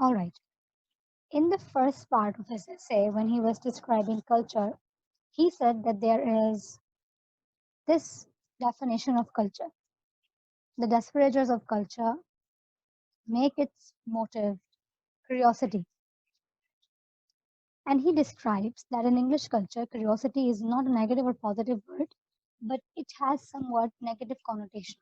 All right. In the first part of his essay, when he was describing culture, he said that there is this definition of culture. The desperators of culture make its motive curiosity. And he describes that in English culture, curiosity is not a negative or positive word, but it has somewhat negative connotation.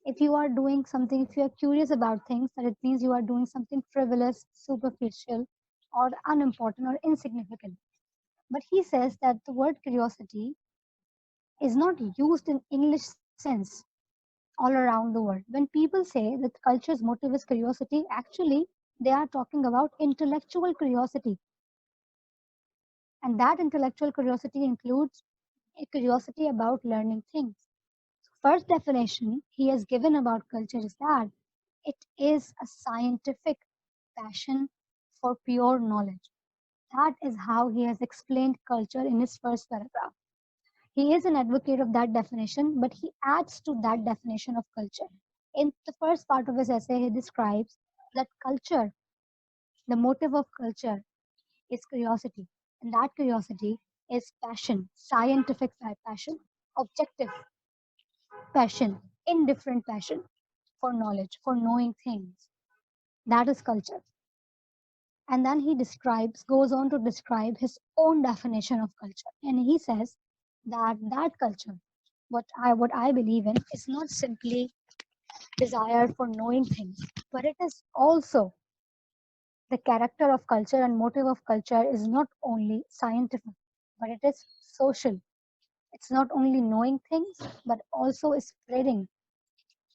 If you are doing something, if you are curious about things, that it means you are doing something frivolous, superficial, or unimportant or insignificant. But he says that the word curiosity is not used in English sense all around the world. When people say that culture's motive is curiosity, actually they are talking about intellectual curiosity. And that intellectual curiosity includes a curiosity about learning things. First definition he has given about culture is that it is a scientific passion for pure knowledge. That is how he has explained culture in his first paragraph. He is an advocate of that definition, but he adds to that definition of culture. In the first part of his essay, he describes that culture, the motive of culture, is curiosity. And that curiosity is passion, scientific passion, objective passion, indifferent passion for knowledge, for knowing things. That is culture. And then he goes on to describe his own definition of culture. And he says that that culture, what I believe in, is not simply desire for knowing things, but it is also the character of culture and motive of culture is not only scientific, but it is social. It's not only knowing things, but also spreading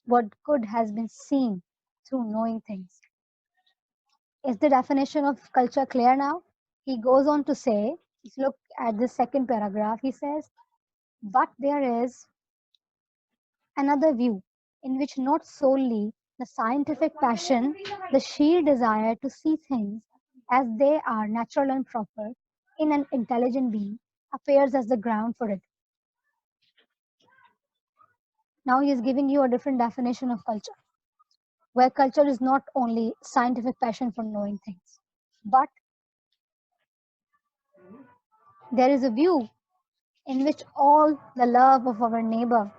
what good has been seen through knowing things. Is the definition of culture clear now? He goes on to say, if you look at the second paragraph, he says, but there is another view in which not solely the scientific passion, the sheer desire to see things as they are natural and proper in an intelligent being appears as the ground for it. Now he is giving you a different definition of culture, where culture is not only scientific passion for knowing things, but there is a view in which all the love of our neighbor,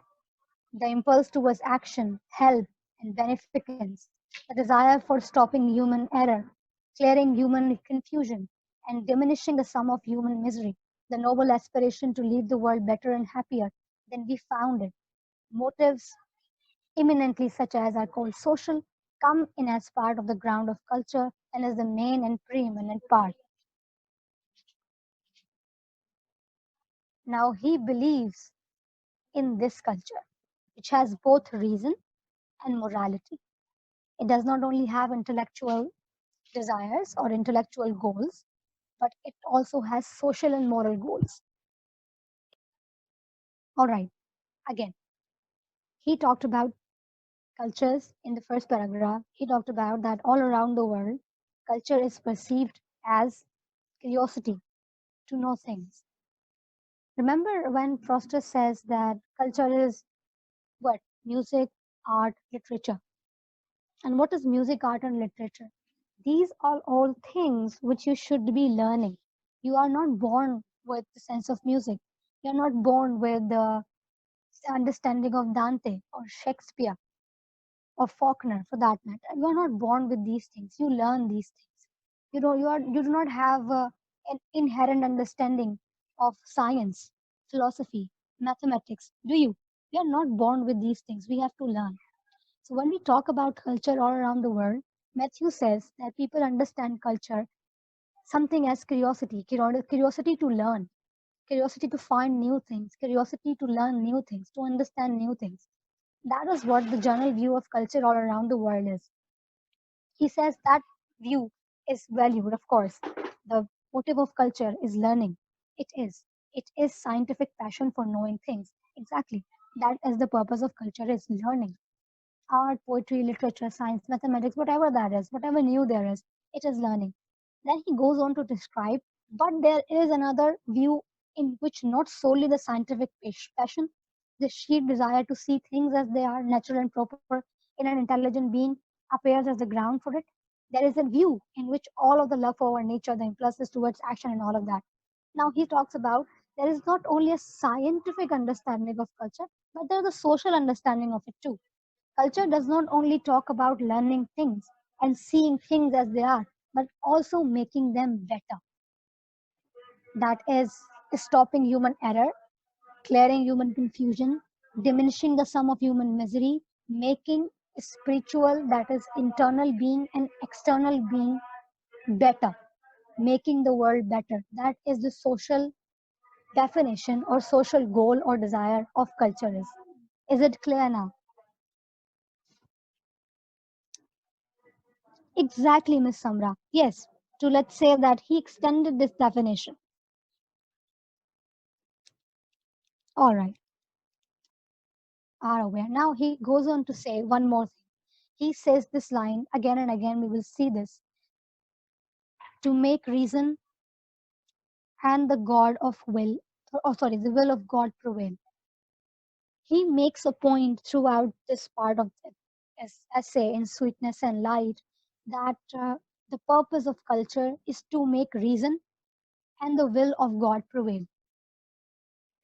the impulse towards action, help, and beneficence, the desire for stopping human error, clearing human confusion, and diminishing the sum of human misery, the noble aspiration to leave the world better and happier than we found it. Motives eminently such as are called social come in as part of the ground of culture and as the main and preeminent part. Now he believes in this culture, which has both reason and morality. It does not only have intellectual desires or intellectual goals, but it also has social and moral goals. All right, again, he talked about cultures in the first paragraph. He talked about that all around the world, culture is perceived as curiosity to know things. Remember when Foster says that culture is what? Music, art, literature. And what is music, art, and literature? These are all things which you should be learning. You are not born with the sense of music. You're not born with the understanding of Dante or Shakespeare or Faulkner for that matter. You are not born with these things. You learn these things. You do not have an inherent understanding of science, philosophy, mathematics, do you? We are not born with these things. We have to learn. So when we talk about culture all around the world, Matthew says that people understand culture something as curiosity, curiosity to learn, curiosity to find new things, curiosity to learn new things, to understand new things. That is what the general view of culture all around the world is. He says that view is valued, of course. The motive of culture is learning. It is. It is scientific passion for knowing things. Exactly. That is the purpose of culture is learning. Art, poetry, literature, science, mathematics, whatever that is, whatever new there is, it is learning. Then he goes on to describe, but there is another view in which not solely the scientific passion, the sheer desire to see things as they are natural and proper in an intelligent being appears as the ground for it. There is a view in which all of the love for our nature, the impulses towards action, and all of that. Now he talks about there is not only a scientific understanding of culture, but there is a social understanding of it too. Culture does not only talk about learning things and seeing things as they are, but also making them better. That is stopping human error, clearing human confusion, diminishing the sum of human misery, making spiritual, that is internal being and external being, better, making the world better. That is the social definition or social goal or desire of culture is. Is it clear now? Exactly, Miss Samra. Yes, to let's say that he extended this definition. All right, are aware. Now he goes on to say one more thing. He says this line again and again, we will see this, to make reason and the God of will, the will of God prevail. He makes a point throughout this part of the essay in Sweetness and Light that the purpose of culture is to make reason and the will of God prevail.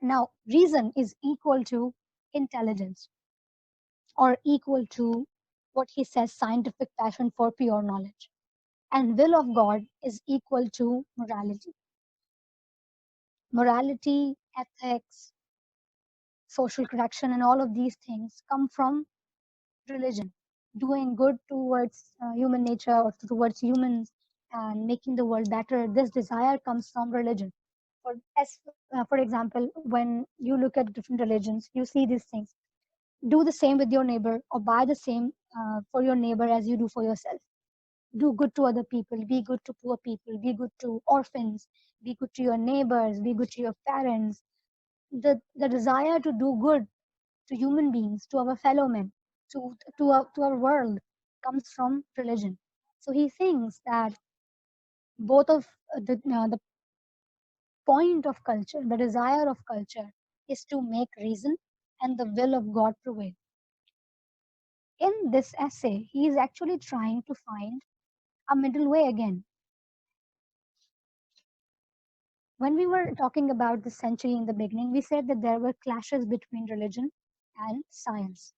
Now, reason is equal to intelligence or equal to what he says scientific passion for pure knowledge. And will of God is equal to morality. Morality, ethics, social correction, and all of these things come from religion. Doing good towards human nature or towards humans and making the world better, this desire comes from religion. For example, when you look at different religions, you see these things. Do the same with your neighbor or buy the same for your neighbor as you do for yourself. Do good to other people, be good to poor people, be good to orphans, be good to your neighbors, be good to your parents. The desire to do good to human beings, to our fellow men, to our world comes from religion. So he thinks that both of the point of culture, the desire of culture, is to make reason and the will of God prevail. In this essay, he is actually trying to find a middle way again. When we were talking about the century in the beginning, we said that there were clashes between religion and science.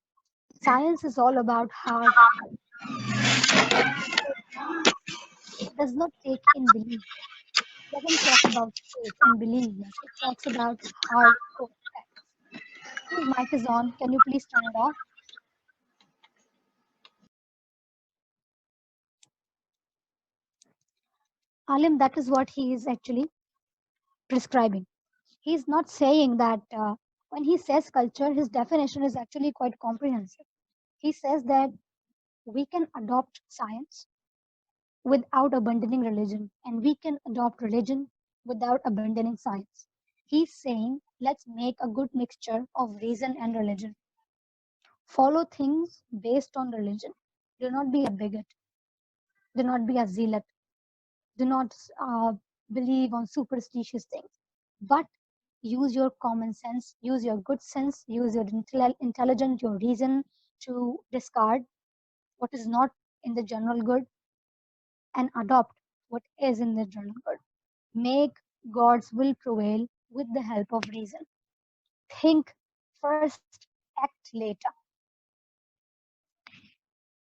Science is all about hard facts. It does not take in belief. It doesn't talk about faith and belief. Yes, it talks about hardcore facts. Whose mic is on? Can you please turn it off? Alim, that is what he is actually prescribing. He's not saying that when he says culture, his definition is actually quite comprehensive. He says that we can adopt science without abandoning religion, and we can adopt religion without abandoning science. He's saying, let's make a good mixture of reason and religion. Follow things based on religion. Do not be a bigot. Do not be a zealot. Do not believe on superstitious things. But use your common sense, use your good sense, use your intelligence, your reason to discard what is not in the general good and adopt what is in the general good. Make God's will prevail with the help of reason. Think first, act later.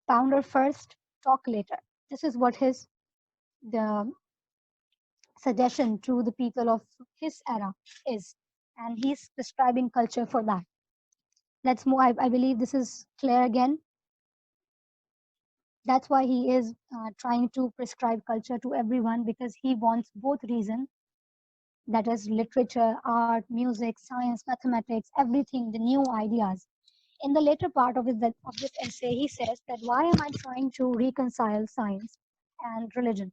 Ponder first, talk later. This is what his the suggestion to the people of his era is, and he's prescribing culture for that. Let's move. I believe this is clear again. That's why he is trying to prescribe culture to everyone because he wants both reason, that is literature, art, music, science, mathematics, everything, the new ideas. In the later part of this essay, he says that why am I trying to reconcile science and religion?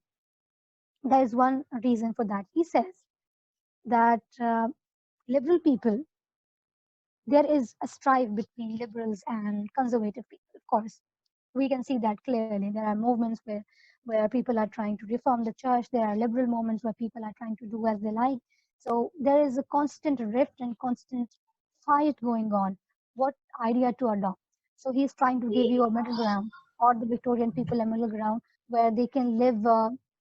There is one reason for that. He says that liberal people, there is a strife between liberals and conservative people, of course. We can see that clearly. There are movements where people are trying to reform the church. There are liberal movements where people are trying to do as they like. So there is a constant rift and constant fight going on. What idea to adopt? So he's trying to give you a middle ground, or the Victorian people a middle ground, where they can live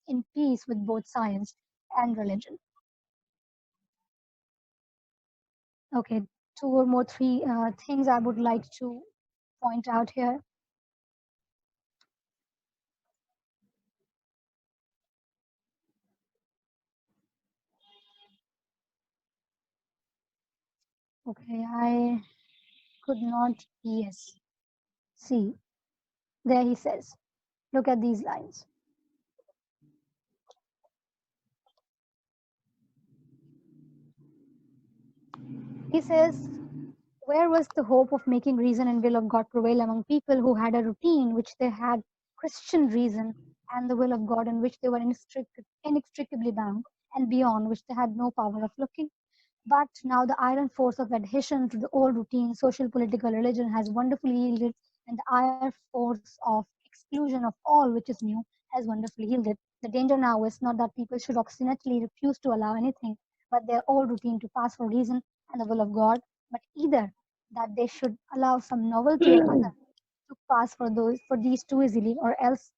in peace with both science and religion. Okay, two or more three things I would like to point out here. Okay, I could not, yes. See, there he says, look at these lines. He says, where was the hope of making reason and will of God prevail among people who had a routine which they had Christian reason and the will of God in which they were inextricably bound, and beyond which they had no power of looking? But now the iron force of adhesion to the old routine, social, political, religion has wonderfully yielded, and the iron force of exclusion of all which is new has wonderfully yielded. The danger now is not that people should obstinately refuse to allow anything but their old routine to pass for reason and the will of God, but either that they should allow some novelty or other to pass for these too easily, or else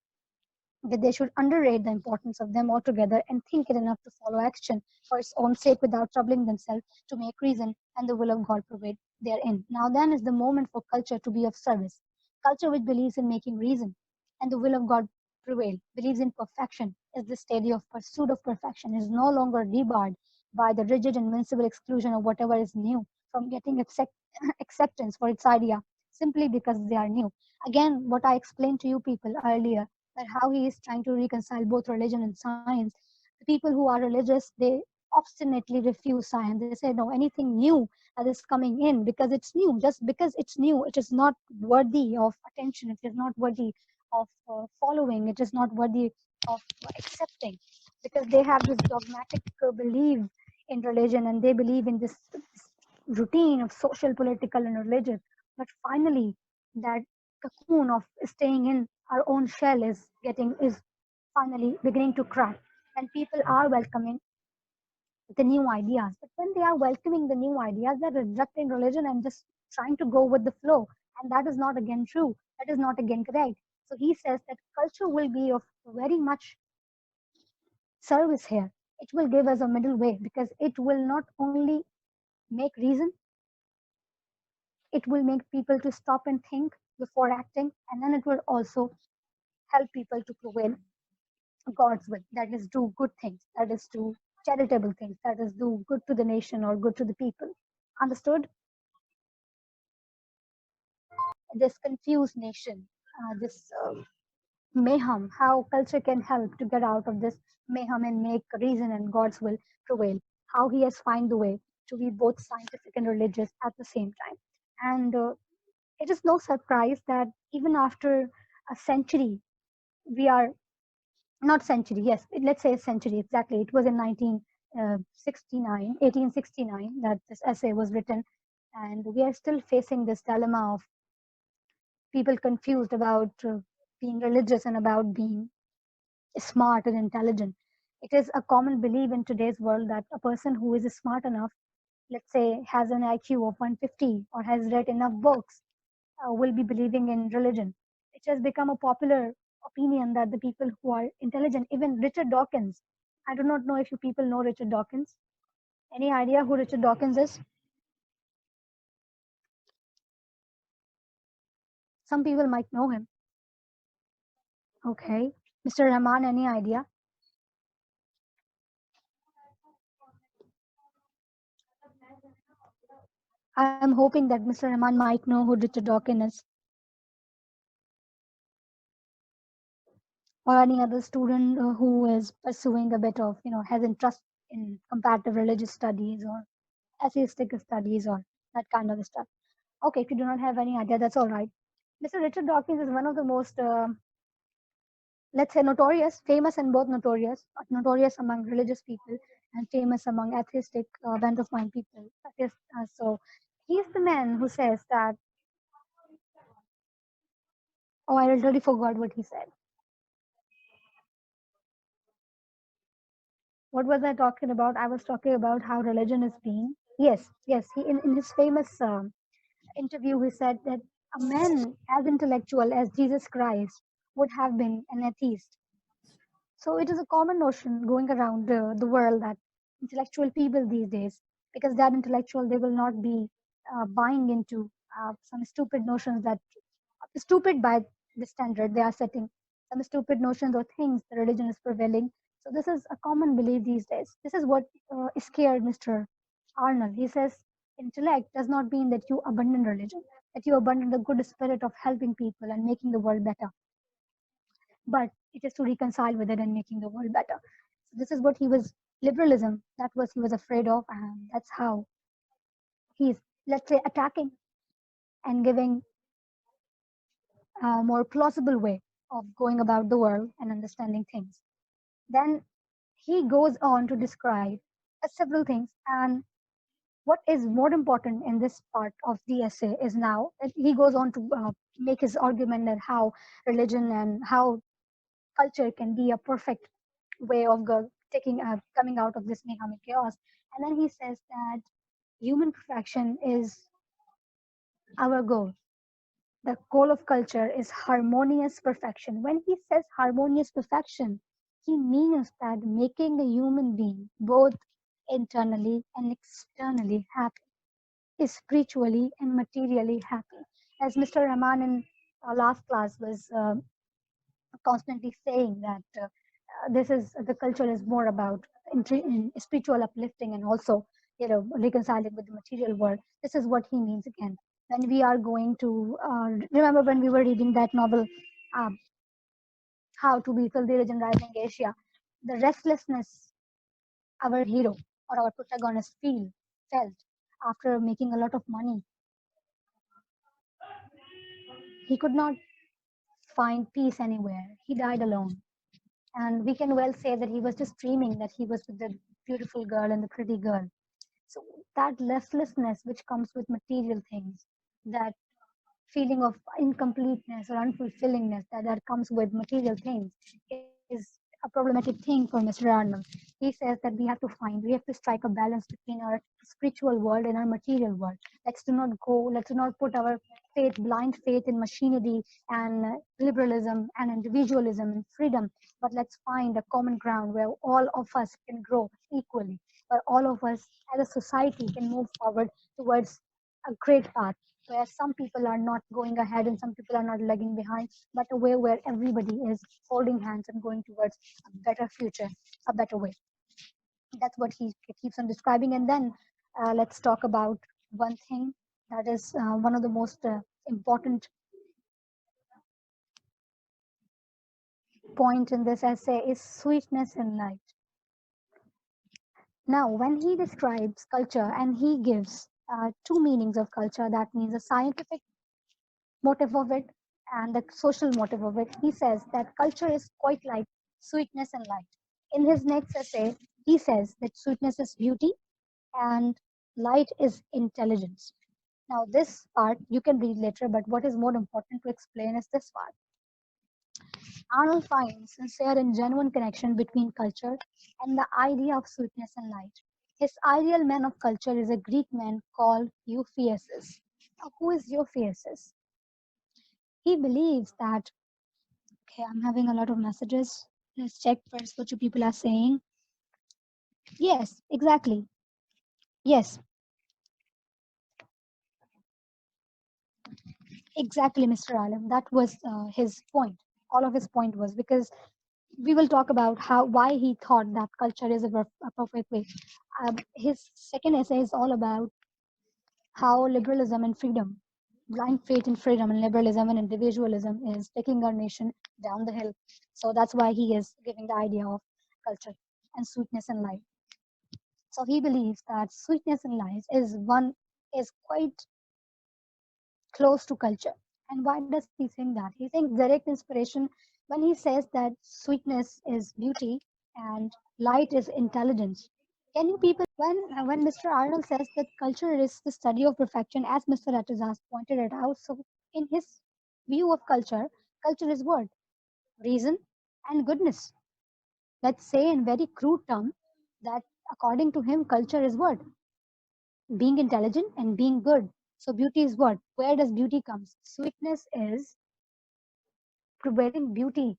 that they should underrate the importance of them altogether and think it enough to follow action for its own sake without troubling themselves to make reason and the will of God prevail therein. Now then is the moment for culture to be of service. Culture which believes in making reason and the will of God prevail, believes in perfection, is the steady of pursuit of perfection, is no longer debarred by the rigid invincible exclusion of whatever is new from getting acceptance for its idea simply because they are new. Again, what I explained to you people earlier, that how he is trying to reconcile both religion and science. The people who are religious, they obstinately refuse science. They say, no, anything new that is coming in because it's new, just because it's new, it is not worthy of attention, it is not worthy of following, it is not worthy of accepting, because they have this dogmatic belief in religion and they believe in this routine of social, political, and religious. But finally, that cocoon of staying in our own shell is finally beginning to crack, and people are welcoming the new ideas. But when they are welcoming the new ideas, they're rejecting religion and just trying to go with the flow, and that is not again true, that is not again correct. So he says that culture will be of very much service here. It will give us a middle way because it will not only make reason, it will make people to stop and think before acting, and then it will also help people to prevail God's will. That is, do good things. That is, do charitable things. That is, do good to the nation or good to the people. Understood? This confused nation, this mayhem, how culture can help to get out of this mayhem and make reason and God's will prevail. How he has found the way to be both scientific and religious at the same time. And it is no surprise that even after a century, we are not century, yes, let's say a century exactly. It was in 1869 that this essay was written, and we are still facing this dilemma of people confused about being religious and about being smart and intelligent. It is a common belief in today's world that a person who is smart enough, let's say, has an IQ of 150 or has read enough books, will be believing in religion. It has become a popular opinion that the people who are intelligent, even Richard Dawkins, I do not know if you people know Richard Dawkins. Any idea who Richard Dawkins is? Some people might know him. Okay. Mr. Rahman, any idea? I'm hoping that Mr. Rahman might know who Richard Dawkins is, or any other student who is pursuing a bit of, has interest in comparative religious studies or atheistic studies or that kind of stuff. Okay, if you do not have any idea, that's all right. Mr. Richard Dawkins is one of the most, let's say, notorious, famous and both notorious among religious people and famous among atheistic bent of mind people. So he's the man who says that, oh, I already forgot what he said. What was I talking about? I was talking about how religion is being. Yes, yes. He in his famous interview, he said that a man as intellectual as Jesus Christ would have been an atheist. So it is a common notion going around the world that intellectual people these days, because they are intellectual, they will not be buying into some stupid notions that stupid by the standard they are setting, some stupid notions or things the religion is prevailing. So this is a common belief these days. This is what scared Mr. Arnold. He says intellect does not mean that you abandon religion, that you abandon the good spirit of helping people and making the world better, but it is to reconcile with it and making the world better. So this is what he was liberalism. That was he was afraid of, and that's how he's, let's say, attacking and giving a more plausible way of going about the world and understanding things. Then he goes on to describe several things, and what is more important in this part of the essay is now that he goes on to make his argument that how religion and how culture can be a perfect way of taking coming out of this Nihami chaos. And then he says that human perfection is our goal. The goal of culture is harmonious perfection. When he says harmonious perfection, he means that making a human being both internally and externally happy, is spiritually and materially happy. As Mr. Rahman in our last class was constantly saying that this is the culture is more about in spiritual uplifting and also reconciling with the material world. This is what he means again when we are going to remember when we were reading that novel, um, How to Be Filthy Rich in Rising Asia. The restlessness our hero or our protagonist felt after making a lot of money, he could not find peace anywhere. He died alone. And we can well say that he was just dreaming that he was with the beautiful girl and the pretty girl. So that restlessness which comes with material things, that feeling of incompleteness or unfulfillingness that comes with material things is a problematic thing for Mr. Arnold. He says that we have to strike a balance between our spiritual world and our material world. Let's do not put our blind faith in machinery and liberalism and individualism and freedom, but let's find a common ground where all of us can grow equally, where all of us as a society can move forward towards a great path where some people are not going ahead and some people are not lagging behind, but a way where everybody is holding hands and going towards a better future, a better way. That's what he keeps on describing. And then let's talk about one thing that is one of the most important point in this essay is sweetness in light. Now, when he describes culture and he gives two meanings of culture, that means a scientific motive of it and the social motive of it. He says that culture is quite like sweetness and light. In his next essay, he says that sweetness is beauty and light is intelligence. Now, this part you can read later, but what is more important to explain is this part. Arnold finds sincere and genuine connection between culture and the idea of sweetness and light. His ideal man of culture is a Greek man called Euphues. Now, who is Euphues? He believes that, okay, I'm having a lot of messages. Let's check first what you people are saying. Yes, exactly. Yes, exactly, Mr. Alam. That was his point. All of his point was because we will talk about why he thought that culture is a perfect way. His second essay is all about how liberalism and freedom, blind faith in freedom and liberalism and individualism is taking our nation down the hill. So that's why he is giving the idea of culture and sweetness and light. So he believes that sweetness in life is quite close to culture. And why does he think that? He thinks direct inspiration when he says that sweetness is beauty and light is intelligence. Can you people, when Mr. Arnold says that culture is the study of perfection, as Mr. Atazas pointed it out, so in his view of culture, culture is what? Reason and goodness. Let's say in very crude term that according to him, culture is what? Being intelligent and being good. So beauty is what? Where does beauty comes? Sweetness is prevailing beauty,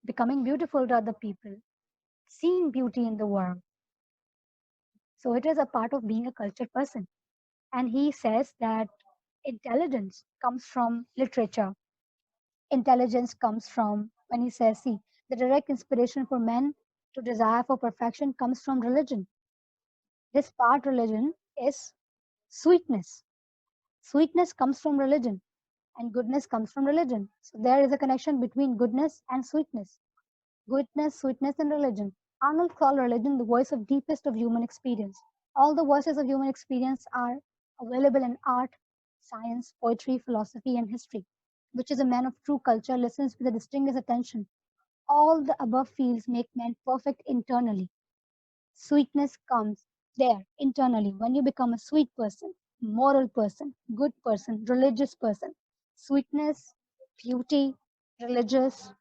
becoming beautiful to other people, seeing beauty in the world. So it is a part of being a cultured person. And he says that intelligence comes from literature. Intelligence comes from, when he says, see, the direct inspiration for men to desire for perfection comes from religion. This part religion is sweetness. Sweetness comes from religion, and goodness comes from religion. So there is a connection between goodness and sweetness. Goodness, sweetness, and religion. Arnold called religion the voice of deepest of human experience. All the voices of human experience are available in art, science, poetry, philosophy, and history, which is a man of true culture listens with a distinguished attention. All the above fields make men perfect internally. Sweetness comes there internally when you become a sweet person, moral person, good person, religious person. Sweetness, beauty, religious,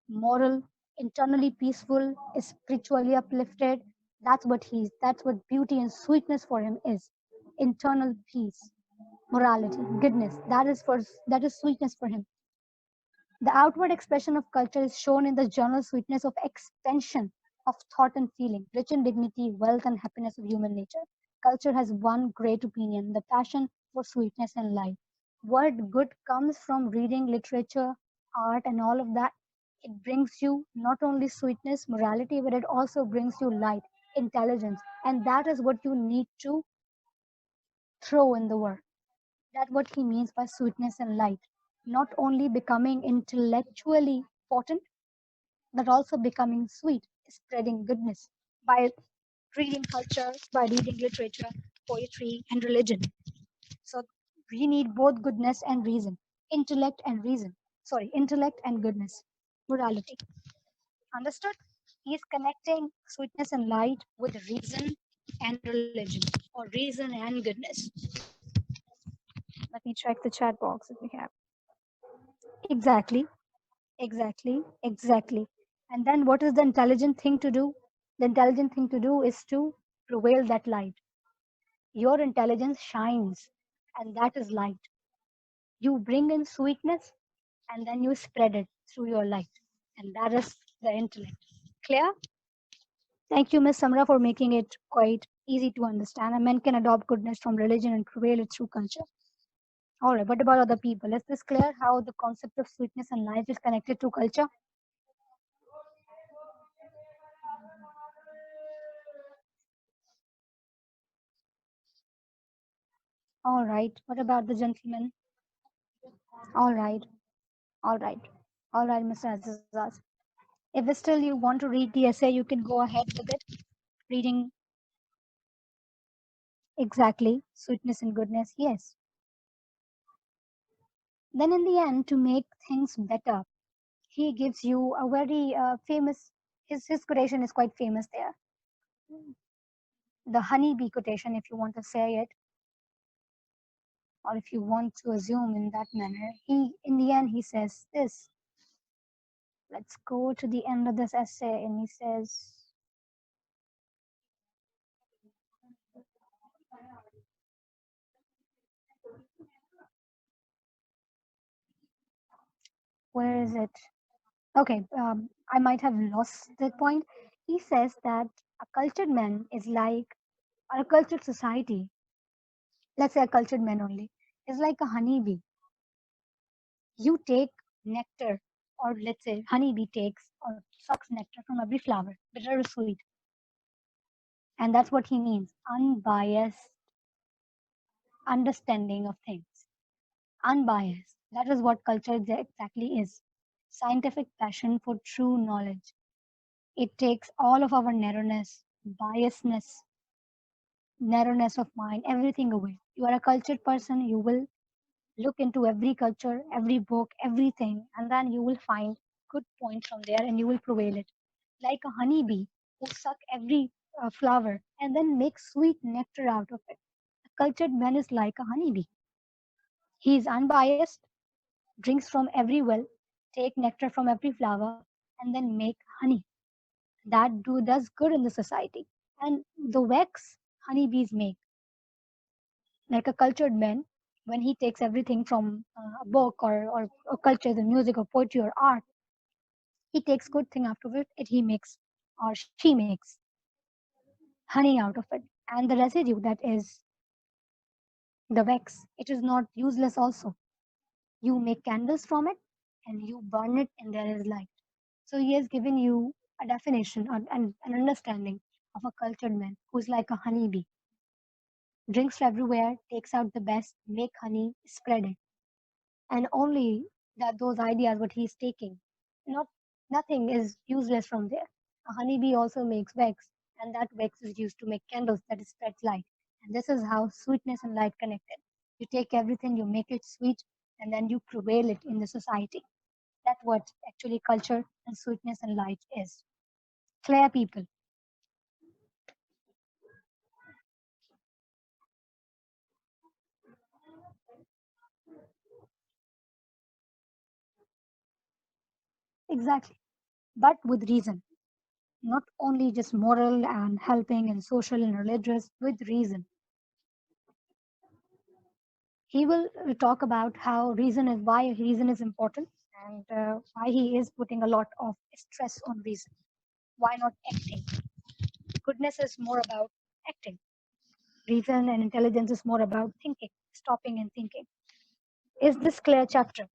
moral, internally peaceful, is spiritually uplifted. That's what beauty and sweetness for him is. Internal peace, morality, goodness. That is sweetness for him. The outward expression of culture is shown in the general sweetness of expansion of thought and feeling, rich in dignity, wealth, and happiness of human nature. Culture has one great opinion, the passion for sweetness and light. What good comes from reading literature, art, and all of that? It brings you not only sweetness, morality, but it also brings you light, intelligence, and that is what you need to throw in the world. That's what he means by sweetness and light. Not only becoming intellectually potent, but also becoming sweet, spreading goodness by reading culture, by reading literature, poetry, and religion. So we need both goodness and reason, intellect and reason. Sorry, intellect and goodness, morality. Understood? He's connecting sweetness and light with reason and religion, or reason and goodness. Let me check the chat box if we have. Exactly, exactly. And then what is the intelligent thing to do? The intelligent thing to do is to prevail that light. Your intelligence shines, and that is light. You bring in sweetness, and then you spread it through your light, and that is the intellect. Clear? Thank you, Ms. Samra, for making it quite easy to understand. A man can adopt goodness from religion and prevail it through culture. All right, what about other people? Is this clear how the concept of sweetness and light is connected to culture? All right, what about the gentleman? All right, all right, all right, Mr. Azaz. If still you want to read the essay, you can go ahead with it. Reading exactly sweetness and goodness, yes. Then in the end, to make things better, he gives you a very famous, his quotation is quite famous there. The honeybee quotation, if you want to say it, or if you want to assume in that manner, in the end, he says this. Let's go to the end of this essay, and he says, where is it? Okay, I might have lost that point. He says that a cultured man is like, or a cultured society, let's say a cultured man only, is like a honeybee. You take nectar, or let's say honeybee takes or sucks nectar from every flower, bitter or sweet. And that's what he means, unbiased understanding of things. Unbiased. That is what culture exactly is. Scientific passion for true knowledge. It takes all of our narrowness of mind, everything away. You are a cultured person, you will look into every culture, every book, everything, and then you will find good points from there and you will prevail it. Like a honeybee who suck every flower and then make sweet nectar out of it. A cultured man is like a honeybee. He is unbiased, drinks from every well, take nectar from every flower, and then make honey. Does good in the society. And the wax honeybees make, like a cultured man, when he takes everything from a book or culture, the music or poetry or art, he takes good thing out of it, he makes or she makes honey out of it. And the residue that is the wax, it is not useless also. You make candles from it and you burn it and there is light. So he has given you a definition and an understanding of a cultured man who's like a honeybee, drinks everywhere, takes out the best, make honey, spread it. And only that those ideas what he's taking, not nothing is useless from there. A honeybee also makes wax, and that wax is used to make candles that spreads light. And this is how sweetness and light connected. You take everything, you make it sweet, and then you prevail it in the society. That's what actually culture and sweetness and light is. Clear people. Exactly. But with reason. Not only just moral and helping and social and religious, with reason. He will talk about how reason is why reason is important and why he is putting a lot of stress on reason. Why not acting? Goodness is more about acting. Reason and intelligence is more about thinking, stopping and thinking. Is this clear chapter?